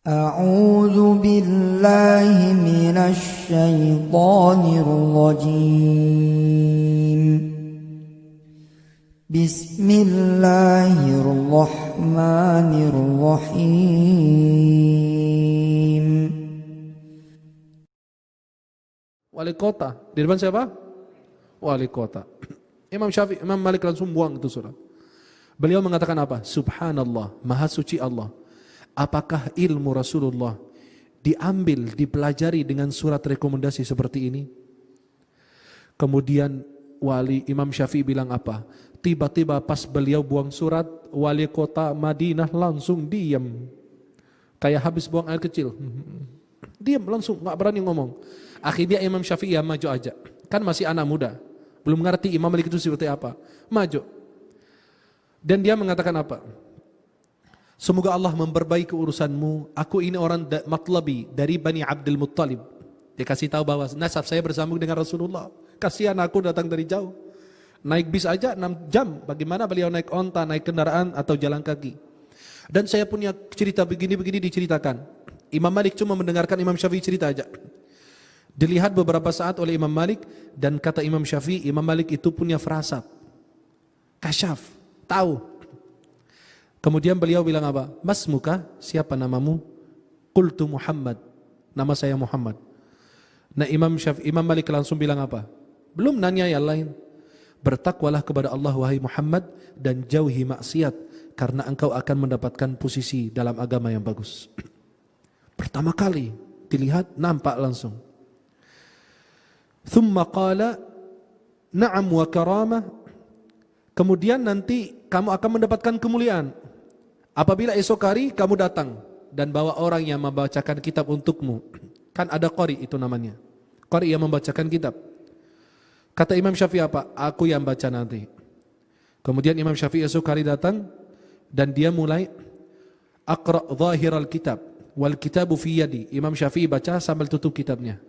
أعوذ بالله من الشيطان الرجيم بسم الله الرحمن الرحيم. Wali kota, di depan siapa? Wali kota. Imam Syafi'i, Imam Malik langsung buang itu surah. Beliau mengatakan apa? Subhanallah, maha suci Allah. Apakah ilmu Rasulullah diambil, dipelajari dengan surat rekomendasi seperti ini? Kemudian wali Imam Syafi'i bilang apa? Tiba-tiba pas beliau buang surat, wali kota Madinah langsung diam. Kayak habis buang air kecil. Diam langsung, gak berani ngomong. Akhirnya Imam Syafi'i ya maju aja. Kan masih anak muda, belum ngerti Imam Malik itu seperti apa. Maju. Dan dia mengatakan apa? Semoga Allah memperbaiki urusanmu. Aku ini orang matlabi dari Bani Abdul Muttalib. Dia kasih tahu bahwa nasab saya bersambung dengan Rasulullah. Kasihan aku datang dari jauh. Naik bis aja 6 jam. Bagaimana beliau naik onta, naik kendaraan atau jalan kaki. Dan saya punya cerita begini-begini diceritakan. Imam Malik cuma mendengarkan Imam Syafi'i cerita aja. Dilihat beberapa saat oleh Imam Malik, dan kata Imam Syafi'i, Imam Malik itu punya firasat, kasyaf, tahu. Kemudian beliau bilang apa? Mas muka, siapa namamu? Qultu Muhammad, nama saya Muhammad. Nah Imam Malik langsung bilang apa? Belum nanya yang lain. Bertakwalah kepada Allah wahai Muhammad, dan jauhi maksiat, karena engkau akan mendapatkan posisi dalam agama yang bagus. Pertama kali dilihat, nampak langsung. Thumma qala na'am wa karamah. Kemudian nanti kamu akan mendapatkan kemuliaan apabila esok hari kamu datang dan bawa orang yang membacakan kitab untukmu. Kan ada qari itu namanya. Qari yang membacakan kitab. Kata Imam Syafi'i apa? Aku yang baca nanti. Kemudian Imam Syafi'i esok hari datang dan dia mulai aqra zahiral kitab wal kitabu fi yadi. Imam Syafi'i baca sambil tutup kitabnya.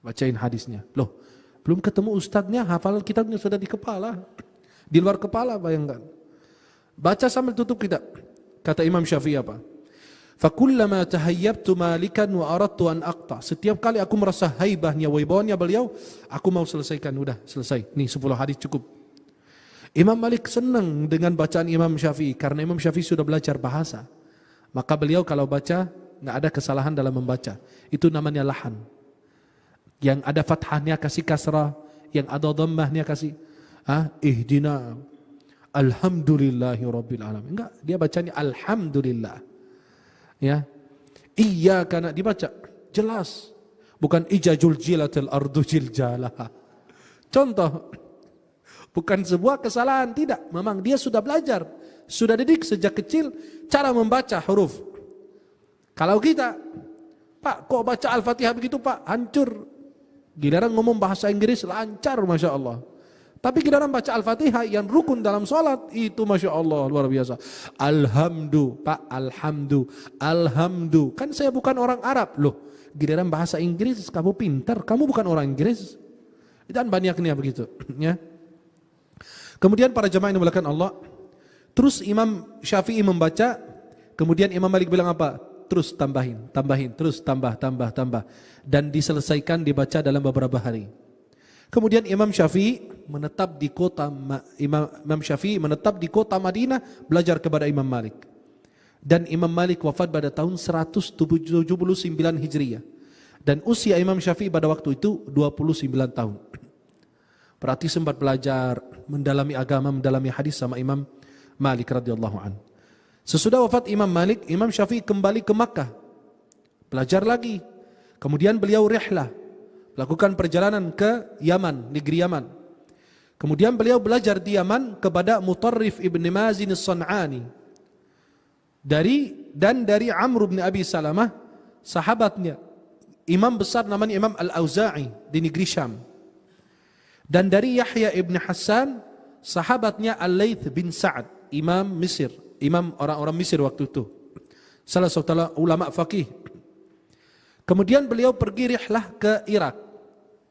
Bacain hadisnya. Loh, belum ketemu ustadznya, hafal kitabnya sudah di kepala. Di luar kepala, bayangkan. Baca sambil tutup kitab. Kata Imam Syafi'i apa? Fakullama tahayyabtu malikan wa aradtu an aqta. Setiap kali aku merasa haibahnya, waibahnya beliau, aku mau selesaikan. Udah, selesai. Nih 10 hadis cukup. Imam Malik senang dengan bacaan Imam Syafi'i karena Imam Syafi'i sudah belajar bahasa. Maka beliau kalau baca enggak ada kesalahan dalam membaca. Itu namanya lahan. Yang ada fathahnya kasih kasrah, yang ada dhammahnya kasih ihdina alhamdulillahi rabbil alamin. Enggak, dia bacanya alhamdulillah. Ya. Iyyaka dibaca jelas. Bukan ijajul jilatil ardu jiljalah. Contoh, bukan sebuah kesalahan, tidak. Memang dia sudah belajar, sudah didik sejak kecil cara membaca huruf. Kalau kita, Pak, kok baca Al-Fatihah begitu, Pak? Hancur. Giliran ngomong bahasa Inggris lancar, Masya Allah. Tapi giliran baca Al-Fatihah yang rukun dalam sholat, itu Masya Allah luar biasa. Alhamdu, Pak, alhamdu. Kan saya bukan orang Arab. Loh, giliran bahasa Inggris kamu pintar, kamu bukan orang Inggris. Dan banyaknya begitu. Ya. Kemudian para jemaah yang dimuliakan Allah, terus Imam Syafi'i membaca, kemudian Imam Malik bilang apa? Terus tambahin, terus tambah. Dan diselesaikan dibaca dalam beberapa hari. Kemudian Imam Syafi'i menetap di kota Madinah belajar kepada Imam Malik. Dan Imam Malik wafat pada tahun 179 Hijriah. Dan usia Imam Syafi'i pada waktu itu 29 tahun. Berarti sempat belajar, mendalami agama, mendalami hadis sama Imam Malik radhiyallahu anhu. Sesudah wafat Imam Malik, Imam Syafi'i kembali ke Makkah, belajar lagi. Kemudian beliau rihlah, lakukan perjalanan ke Yaman, negeri Yaman. Kemudian beliau belajar di Yaman kepada Mutarrif ibn Mazin as-San'ani. Dari Amr bin Abi Salamah, sahabatnya, imam besar namanya Imam Al-Auza'i di negeri Syam. Dan dari Yahya ibn Hassan, sahabatnya Al-Layth bin Sa'ad, imam Mesir. Imam orang-orang Mesir waktu itu, salah satu ulama faqih. Kemudian beliau pergi rihlah ke Irak.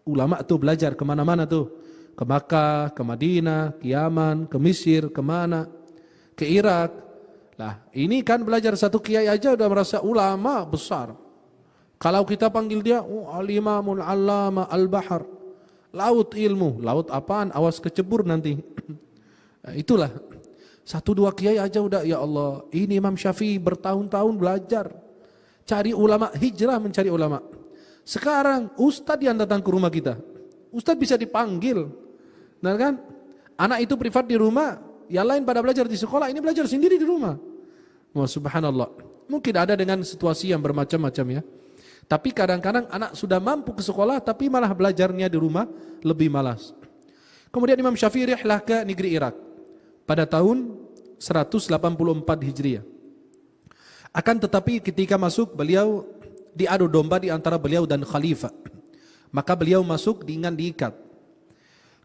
Ulama itu belajar kemana-mana tuh, ke Makkah, ke Madinah, ke Yaman, ke Mesir, kemana, ke Irak. Nah, ini kan belajar satu kiai aja udah merasa ulama besar. Kalau kita panggil dia, al-imamul allama al-bahar, laut ilmu. Laut apaan? Awas kecebur nanti. Nah, itulah. Satu dua kiai aja udah, ya Allah, ini Imam Syafi'i bertahun-tahun belajar. Cari ulama, hijrah mencari ulama. Sekarang ustadz yang datang ke rumah kita. Ustadz bisa dipanggil. Nah kan? Anak itu privat di rumah, yang lain pada belajar di sekolah, ini belajar sendiri di rumah. Wah, subhanallah. Mungkin ada dengan situasi yang bermacam-macam ya. Tapi kadang-kadang anak sudah mampu ke sekolah, tapi malah belajarnya di rumah lebih malas. Kemudian Imam Syafi'i rihlah ke negeri Irak pada tahun 184 Hijriah. Akan tetapi ketika masuk beliau diadu domba di antara beliau dan khalifah. Maka beliau masuk dengan diikat.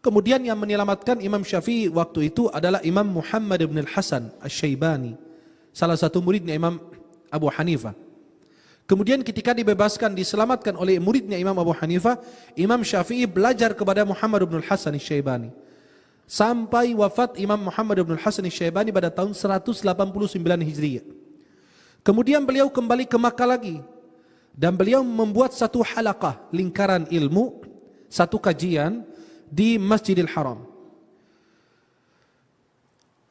Kemudian yang menyelamatkan Imam Syafi'i waktu itu adalah Imam Muhammad bin Al-Hasan Asy-Syaibani, salah satu muridnya Imam Abu Hanifah. Kemudian ketika dibebaskan, diselamatkan oleh muridnya Imam Abu Hanifah, Imam Syafi'i belajar kepada Muhammad bin Al-Hasan Asy-Syaibani. Sampai wafat Imam Muhammad bin Al-Hasan Asy-Syaibani pada tahun 189 Hijriah. Kemudian beliau kembali ke Makkah lagi. Dan beliau membuat satu halaqah, lingkaran ilmu, satu kajian di Masjidil Haram.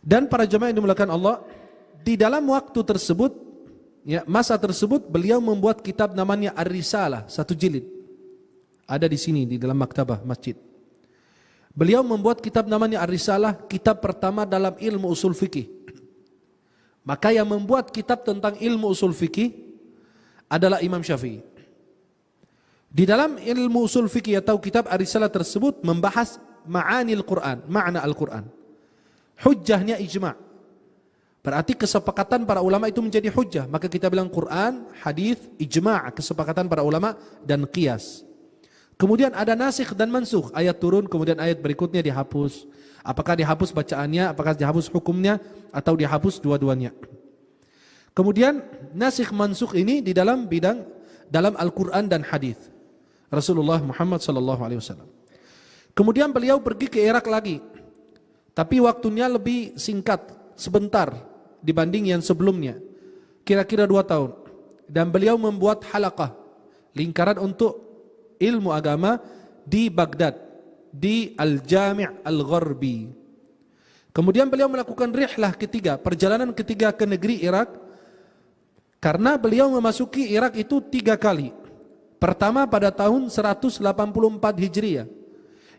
Dan para jemaah yang dimuliakan Allah, di dalam waktu tersebut, ya, masa tersebut beliau membuat kitab namanya Ar-Risalah, satu jilid. Ada di sini di dalam maktabah masjid. Beliau membuat kitab namanya Ar-Risalah, kitab pertama dalam ilmu usul fikih. Maka yang membuat kitab tentang ilmu usul fikih adalah Imam Syafi'i. Di dalam ilmu usul fikih atau kitab Ar-Risalah tersebut membahas ma'anil Quran, makna Al-Quran. Hujjahnya ijma'. Berarti kesepakatan para ulama itu menjadi hujjah. Maka kita bilang Quran, hadis, ijma', kesepakatan para ulama dan qiyas. Kemudian ada nasikh dan mansukh. Ayat turun, kemudian ayat berikutnya dihapus. Apakah dihapus bacaannya, apakah dihapus hukumnya, atau dihapus dua-duanya. Kemudian nasikh mansukh ini di dalam bidang dalam Al-Quran dan hadis Rasulullah Muhammad SAW. Kemudian beliau pergi ke Irak lagi. Tapi waktunya lebih singkat, sebentar dibanding yang sebelumnya, kira-kira 2 tahun. Dan beliau membuat halaqah, lingkaran untuk ilmu agama di Baghdad, di Al-Jami' Al-Gharbi. Kemudian beliau melakukan rihlah ketiga, perjalanan ketiga ke negeri Irak, karena beliau memasuki Irak itu 3 kali. Pertama pada tahun 184 Hijriah,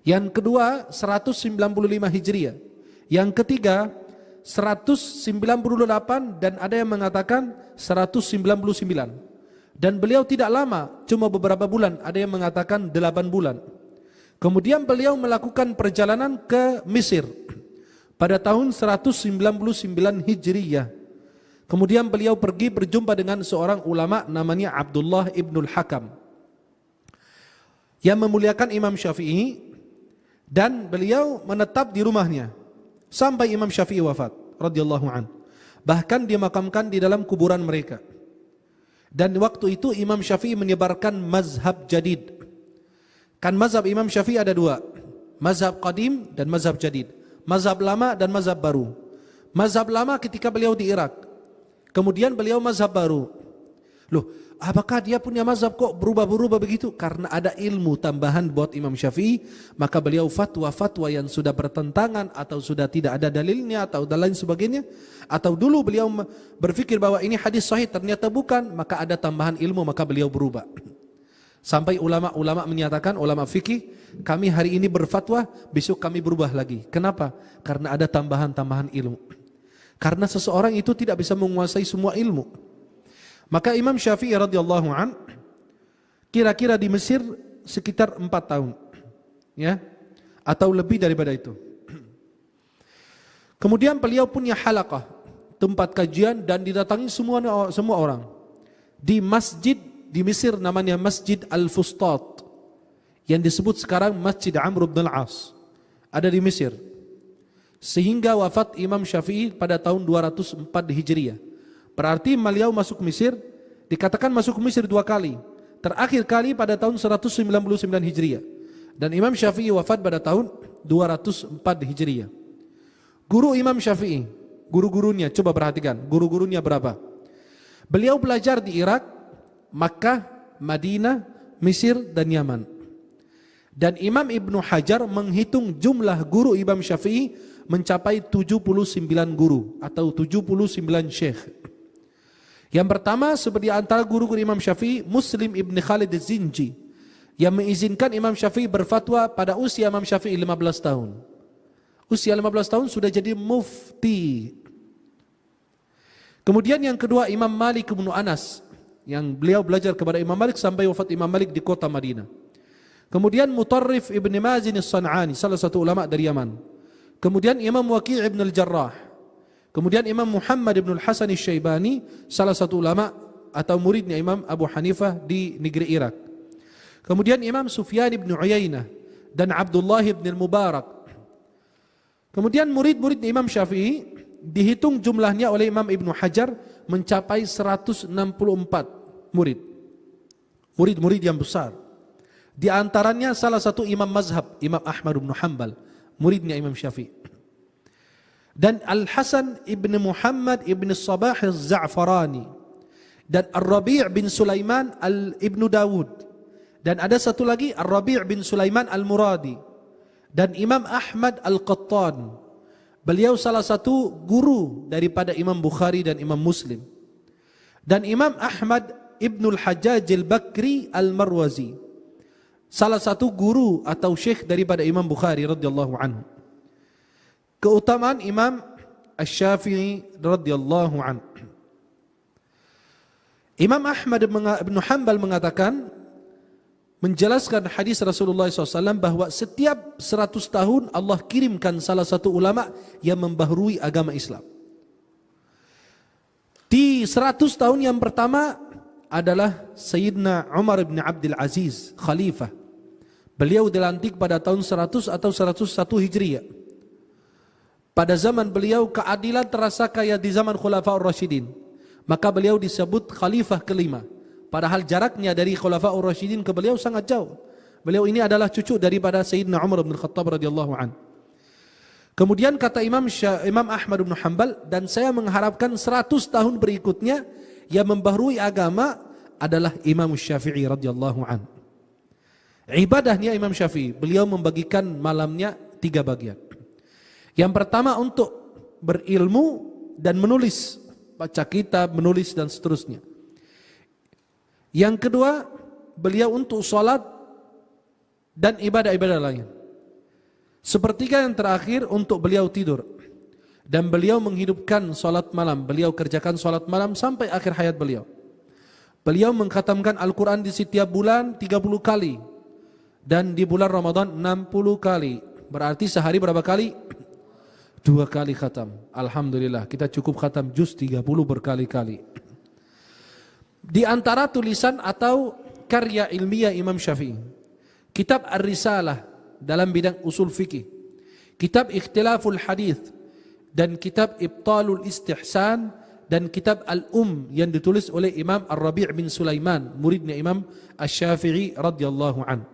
yang kedua 195 Hijriah, yang ketiga 198, dan ada yang mengatakan 199. Dan beliau tidak lama, cuma beberapa bulan, ada yang mengatakan 8 bulan. Kemudian beliau melakukan perjalanan ke Mesir pada tahun 199 Hijriah. Kemudian beliau pergi berjumpa dengan seorang ulama namanya Abdullah ibnul Hakam yang memuliakan Imam Syafi'i, dan beliau menetap di rumahnya sampai Imam Syafi'i wafat radhiyallahu an. Bahkan dimakamkan di dalam kuburan mereka. Dan waktu itu Imam Syafi'i menyebarkan mazhab jadid. Kan mazhab Imam Syafi'i ada 2, mazhab qadim dan mazhab jadid, mazhab lama dan mazhab baru. Mazhab lama ketika beliau di Irak, kemudian beliau mazhab baru. Loh, apakah dia punya mazhab kok berubah-berubah begitu? Karena ada ilmu tambahan buat Imam Syafi'i, maka beliau fatwa-fatwa yang sudah bertentangan atau sudah tidak ada dalilnya atau dan lain sebagainya, atau dulu beliau berpikir bahwa ini hadis sahih ternyata bukan, maka ada tambahan ilmu, maka beliau berubah. Sampai ulama-ulama menyatakan, ulama fikih, kami hari ini berfatwa, besok kami berubah lagi. Kenapa? Karena ada tambahan-tambahan ilmu. Karena seseorang itu tidak bisa menguasai semua ilmu. Maka Imam Syafi'i radhiyallahu an kira-kira di Mesir sekitar 4 tahun, ya, atau lebih daripada itu. Kemudian beliau punya halaqah, tempat kajian, dan didatangi semua orang. Di masjid di Mesir namanya Masjid Al-Fustat, yang disebut sekarang Masjid Amr bin Al-As, ada di Mesir. Sehingga wafat Imam Syafi'i pada tahun 204 Hijriah. Berarti beliau masuk Mesir, dikatakan masuk Mesir 2 kali. Terakhir kali pada tahun 199 Hijriah. Dan Imam Syafi'i wafat pada tahun 204 Hijriah. Guru Imam Syafi'i Guru-gurunya, coba perhatikan, guru-gurunya berapa? Beliau belajar di Irak, Makkah, Madinah, Mesir, dan Yaman. Dan Imam Ibnu Hajar menghitung jumlah guru Imam Syafi'i mencapai 79 guru atau 79 syekh. Yang pertama seperti antara guru-guru Imam Syafi'i, Muslim Ibn Khalid Az-Zinji, yang mengizinkan Imam Syafi'i berfatwa pada usia Imam Syafi'i 15 tahun. Usia 15 tahun sudah jadi mufti. Kemudian yang kedua Imam Malik bin Anas, yang beliau belajar kepada Imam Malik sampai wafat Imam Malik di kota Madinah. Kemudian Mutarrif ibn Mazin as-San'ani, salah satu ulama dari Yaman. Kemudian Imam Waqi' ibn al-Jarrah. Kemudian Imam Muhammad ibn al-Hasan al-Syaibani, salah satu ulama atau muridnya Imam Abu Hanifah di negeri Irak. Kemudian Imam Sufyan ibn Uyainah dan Abdullah ibn al-Mubarak. Kemudian murid-murid Imam Syafi'i dihitung jumlahnya oleh Imam Ibn Hajar mencapai 164 murid. Murid-murid yang besar. Di antaranya salah satu imam mazhab, Imam Ahmad bin Hanbal, muridnya Imam Syafi'i. Dan Al-Hasan ibn Muhammad ibn Sabah Az-Za'farani. Dan Ar-Rabi' bin Sulaiman ibn Dawud. Dan ada satu lagi Ar-Rabi' bin Sulaiman Al-Muradi. Dan Imam Ahmad Al-Qattan. Beliau salah satu guru daripada Imam Bukhari dan Imam Muslim. Dan Imam Ahmad ibn Al-Hajjaj Al-Bakri Al-Marwazi, salah satu guru atau syekh daripada Imam Bukhari radhiyallahu anhu. Keutamaan Imam Asy-Syafi'i radhiyallahu anhu. Imam Ahmad bin Hanbal mengatakan, menjelaskan hadis Rasulullah SAW bahwa setiap 100 tahun Allah kirimkan salah satu ulama yang membaharui agama Islam. Di 100 tahun yang pertama adalah Sayyidina Umar bin Abdul Aziz, khalifah. Beliau dilantik pada tahun 100 atau 101 Hijriah. Pada zaman beliau keadilan terasa kayak di zaman Khulafaur Rasyidin. Maka beliau disebut khalifah kelima. Padahal jaraknya dari Khulafaur Rasyidin ke beliau sangat jauh. Beliau ini adalah cucu daripada Sayyidina Umar bin Khattab radhiyallahu anhu. Kemudian kata Imam Ahmad bin Hanbal, dan saya mengharapkan 100 tahun berikutnya yang membaharui agama adalah Imam Syafi'i radhiyallahu anhu. Ibadahnya Imam Syafi'i, beliau membagikan malamnya 3 bagian. Yang pertama untuk berilmu dan menulis, baca kitab, menulis dan seterusnya. Yang kedua, beliau untuk salat dan ibadah-ibadah lain. Sepertiga yang terakhir untuk beliau tidur. Dan beliau menghidupkan salat malam, beliau kerjakan salat malam sampai akhir hayat beliau. Beliau mengkhatamkan Al-Quran di setiap bulan 30 kali. Dan di bulan Ramadan 60 kali. Berarti sehari berapa kali? 2 kali khatam. Alhamdulillah, kita cukup khatam juz 30 berkali-kali. Di antara tulisan atau karya ilmiah Imam Syafi'i, kitab Ar-Risalah dalam bidang usul fikih, kitab Ikhtilaful Hadith, dan kitab Ibtalul Istihsan, dan kitab Al-Um yang ditulis oleh Imam Ar-Rabi' bin Sulaiman, muridnya Imam Asy-Syafi'i radhiyallahu anhu.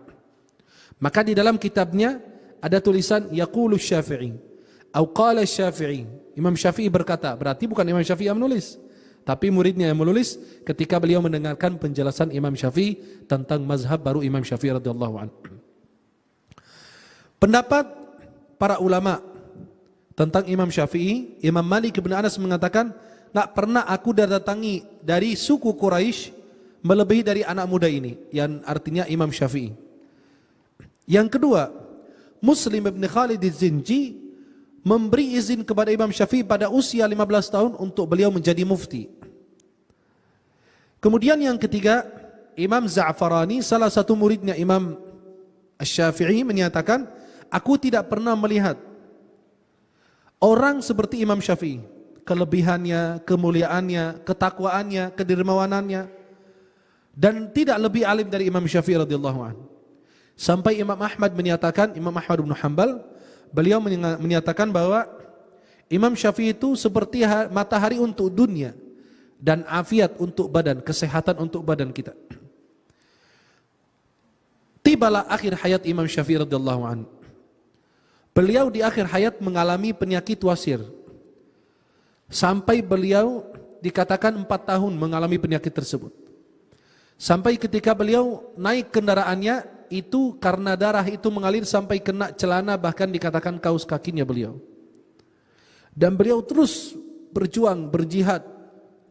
Maka di dalam kitabnya ada tulisan Yaqulu Syafi'i atau Qala Syafi'i. Imam Syafi'i berkata, berarti bukan Imam Syafi'i yang menulis, tapi muridnya yang menulis ketika beliau mendengarkan penjelasan Imam Syafi'i tentang mazhab baru Imam Syafi'i radhiyallahu anhu. Pendapat para ulama tentang Imam Syafi'i, Imam Malik bin Anas mengatakan, tak pernah aku datangi dari suku Quraisy melebihi dari anak muda ini, yang artinya Imam Syafi'i. Yang kedua, Muslim ibn Khalid Az-Zinji memberi izin kepada Imam Syafi'i pada usia 15 tahun untuk beliau menjadi mufti. Kemudian yang ketiga, Imam Za'farani, salah satu muridnya Imam Asy-Syafi'i, menyatakan, aku tidak pernah melihat orang seperti Imam Syafi'i, kelebihannya, kemuliaannya, ketakwaannya, kedermawanannya, dan tidak lebih alim dari Imam Syafi'i radhiyallahu anhu. Sampai Imam Ahmad menyatakan, Imam Ahmad bin Hanbal, beliau menyatakan bahwa Imam Syafi'i itu seperti matahari untuk dunia dan afiat untuk badan, kesehatan untuk badan kita. Tibalah akhir hayat Imam Syafi'i radhiyallahu anhu. Beliau di akhir hayat mengalami penyakit wasir. Sampai beliau dikatakan 4 tahun mengalami penyakit tersebut. Sampai ketika beliau naik kendaraannya, itu karena darah itu mengalir sampai kena celana, bahkan dikatakan kaus kakinya beliau. Dan beliau terus berjuang, berjihad,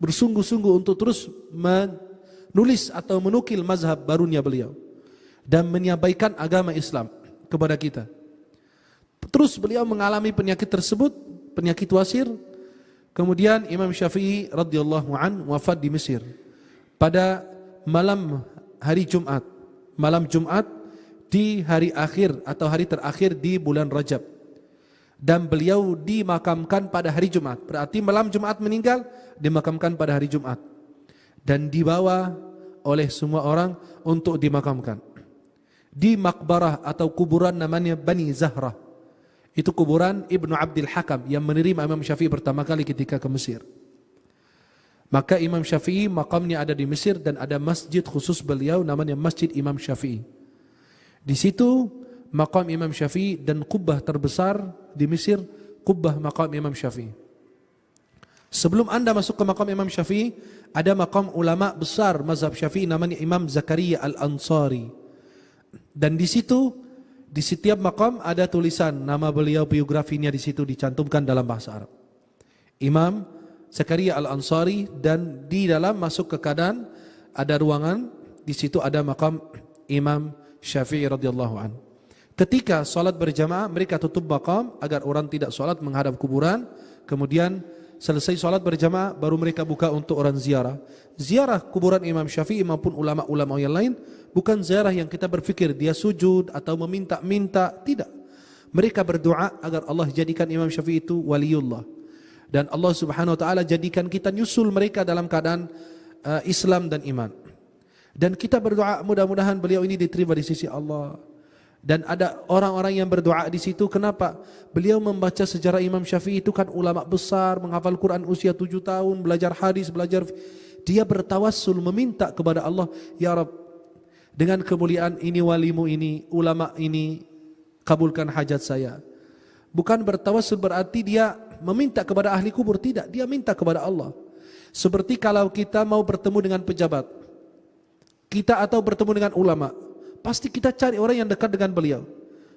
bersungguh-sungguh untuk terus menulis atau menukil mazhab barunya beliau dan menyampaikan agama Islam kepada kita. Terus beliau mengalami penyakit tersebut, penyakit wasir. Kemudian Imam Syafi'i radhiyallahu an wafat di Mesir pada malam hari Jumat, malam Jumat di hari akhir atau hari terakhir di bulan Rajab, dan beliau dimakamkan pada hari Jumat. Berarti malam Jumat meninggal, dimakamkan pada hari Jumat dan dibawa oleh semua orang untuk dimakamkan di makbarah atau kuburan namanya Bani Zahrah. Itu kuburan Ibnu Abdul Hakam yang menerima Imam Syafi'i pertama kali ketika ke Mesir. Maka Imam Syafi'i makamnya ada di Mesir dan ada masjid khusus beliau namanya Masjid Imam Syafi'i. Di situ makam Imam Syafi'i dan kubbah terbesar di Mesir, kubbah makam Imam Syafi'i. Sebelum Anda masuk ke makam Imam Syafi'i, ada makam ulama besar mazhab Syafi'i namanya Imam Zakaria Al-Ansari. Dan di situ di setiap makam ada tulisan nama beliau, biografinya di situ dicantumkan dalam bahasa Arab. Imam Zakaria Al-Ansari, dan di dalam masuk ke keadaan ada ruangan, di situ ada makam Imam Syafi'i radhiyallahu an. Ketika salat berjamaah, mereka tutup makam agar orang tidak salat menghadap kuburan. Kemudian selesai salat berjamaah baru mereka buka untuk orang ziarah. Ziarah kuburan Imam Syafi'i maupun ulama-ulama yang lain bukan ziarah yang kita berfikir dia sujud atau meminta-minta, tidak. Mereka berdoa agar Allah jadikan Imam Syafi'i itu waliullah. Dan Allah Subhanahu wa taala jadikan kita nyusul mereka dalam keadaan Islam dan iman. Dan kita berdoa mudah-mudahan beliau ini diterima di sisi Allah. Dan ada orang-orang yang berdoa di situ. Kenapa? Beliau membaca sejarah Imam Syafi'i itu kan ulama besar, menghafal Quran usia 7 tahun, belajar hadis, belajar. Dia bertawassul meminta kepada Allah, ya Rabb, dengan kemuliaan ini, walimu ini, ulama ini, kabulkan hajat saya. Bukan bertawassul berarti dia meminta kepada ahli kubur, tidak, dia minta kepada Allah. Seperti kalau kita mau bertemu dengan pejabat kita atau bertemu dengan ulama, pasti kita cari orang yang dekat dengan beliau,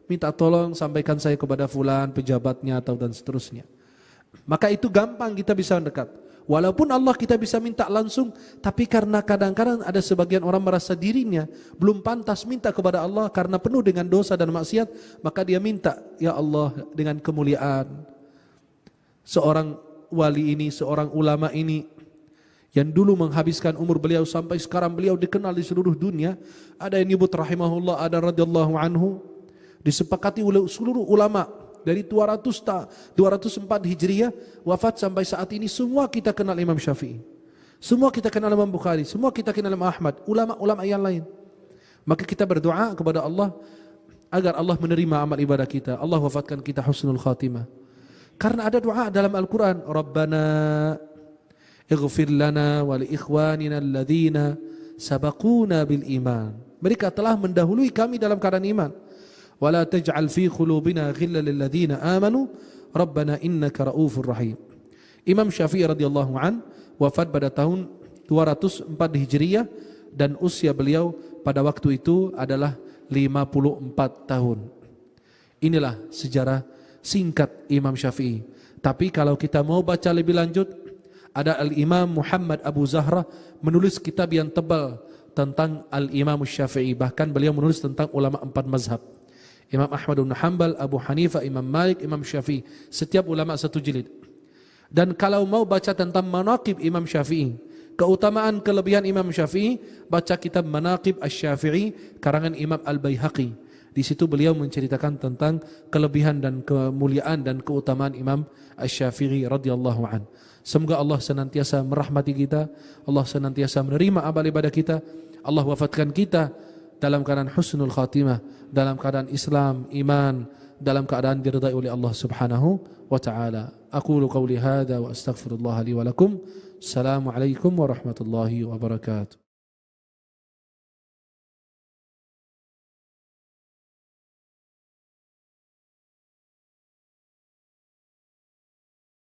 minta tolong sampaikan saya kepada fulan pejabatnya atau dan seterusnya. Maka itu gampang kita bisa mendekat. Walaupun Allah kita bisa minta langsung, tapi karena kadang-kadang ada sebagian orang merasa dirinya belum pantas minta kepada Allah karena penuh dengan dosa dan maksiat, maka dia minta, ya Allah, dengan kemuliaan seorang wali ini, seorang ulama ini yang dulu menghabiskan umur beliau sampai sekarang beliau dikenal di seluruh dunia. Ada yang nyebut rahimahullah, ada radhiyallahu anhu, disepakati oleh seluruh ulama dari 204 Hijriah wafat sampai saat ini. Semua kita kenal Imam Syafi'i, semua kita kenal Imam Bukhari, semua kita kenal Imam Ahmad, ulama-ulama yang lain. Maka kita berdoa kepada Allah agar Allah menerima amal ibadah kita. Allah wafatkan kita husnul khatimah. Karena ada doa dalam Al-Quran, Rabbana ighfir lana wa li ikhwanina alladhina sabaquna bil iman. Mereka telah mendahului kami dalam keadaan iman. Wala taj'al fi qulubina ghillan lil ladzina amanu rabbana innaka raufur rahim. Imam Syafi'i radhiyallahu an wafat pada tahun 204 Hijriah dan usia beliau pada waktu itu adalah 54 tahun. Inilah sejarah singkat Imam Syafi'i. Tapi kalau kita mau baca lebih lanjut, ada Al-Imam Muhammad Abu Zahra menulis kitab yang tebal tentang Al-Imam Syafi'i. Bahkan beliau menulis tentang ulama 4 mazhab. Imam Ahmad bin Hanbal, Abu Hanifah, Imam Malik, Imam Syafi'i. Setiap ulama 1 jilid. Dan kalau mau baca tentang manaqib Imam Syafi'i, keutamaan kelebihan Imam Syafi'i, baca kitab Manaqib Asy-Syafi'i karangan Imam Al-Baihaqi. Di situ beliau menceritakan tentang kelebihan dan kemuliaan dan keutamaan Imam Asy-Syafi'i radhiyallahu an. Semoga Allah senantiasa merahmati kita, Allah senantiasa menerima amal ibadah kita, Allah wafatkan kita dalam keadaan husnul khatimah, dalam keadaan Islam, iman, dalam keadaan diridai oleh Allah Subhanahu wa taala. Aqulu qawli hadza wa astaghfirullah li wa lakum. Assalamualaikum warahmatullahi wabarakatuh.